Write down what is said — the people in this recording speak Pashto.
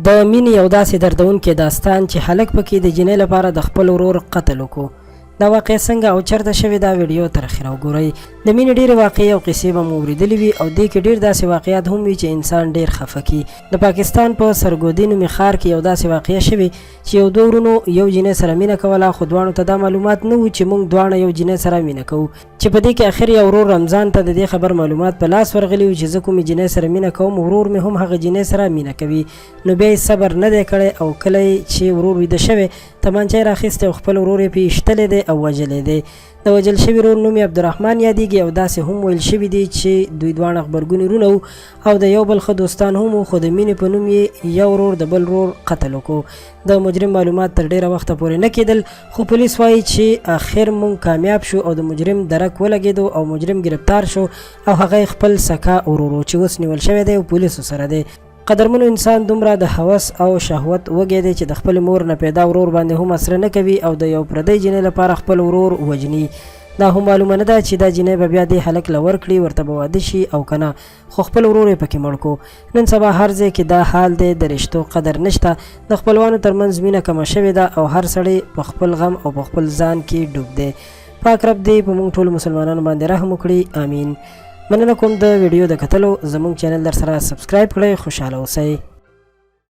د مینې یو داسې دردونکې داستان چې هلک پکې د جینۍ لپاره د خپل ورور قتل وکړو. دا واقع څنګه او چرته شوې دا ویډیو تر اخره وګورئ. د مینې ډېرې واقعې او قصې به مو اورېدلې وي او دې کې ډېر داسې واقعیات هم وي چې انسان ډېر خفه کي. د پاکستان په سرګودي نومي ښار کې یو داسې واقعه شوې چې یو دوه ورونو یو جینۍ سره مینه کوله، خو دواړو ته دا معلومات نه و چې موږ دواړه یو جینۍ سره مینه کوو. چې په دې کې اخر یو ورور رمضان ته د دې خبر معلومات په لاس ورغلی و چې زه کومې جینۍ سره مینه کوم، ورور مې هم هغه جینۍ سره مینه کوي. نو بیا یې صبر نه دی کړی او کله چې ورور ویده شوی تمانچه یې راخیستی او خپل ورور یې پې ایشتلی دی او وژلی دی. د وژل شوي ورور نوم یې عبدالرحمن یادیږي او داسې هم ویل شوي دي چې دوی دواړه غبرګوني وروڼه وو او د یو بل ښه دوستان هم وو، خو د مینې په نوم یې یو ورور د بل ورور قتل وکړو. د مجرم معلومات تر ډیره وخته پورې نه کېدل، خو پولیس وایي چې اخر مونږ کامیاب شو او د مجرم درک ولګېدو او مجرم گرفتار شو او هغه خپل سکا ورور چې اوس نیول شوی دی او پولیسو سره دی. قدرمنو انسان دومره د هوس او شهوت وږی دی چې د خپل مور نه پیدا ورور باندې هم اسره نه کوي او د یو پردی جینۍ لپاره خپل ورور وژني. دا هم معلومه نه ده چې دا جینۍ به بیا دې هلک له ورکړي، ورته به واده شي او که نه، خو خپل ورور یې پکې مړ کړو. نن سبا هر ځای کې دا حال دی، د رشتو قدر نشته، د خپلوانو ترمنځ مینه کمه شوې ده او هر سړی په خپل غم او په خپل ځان کې ډوب دی. پاک رب دې په موږ ټولو مسلمانانو باندې رحم وکړي، امین. مننه کوم د ویډیو د کتلو. زموږ چینل در سره سبسکرایب کړئ. خوشحاله اوسئ.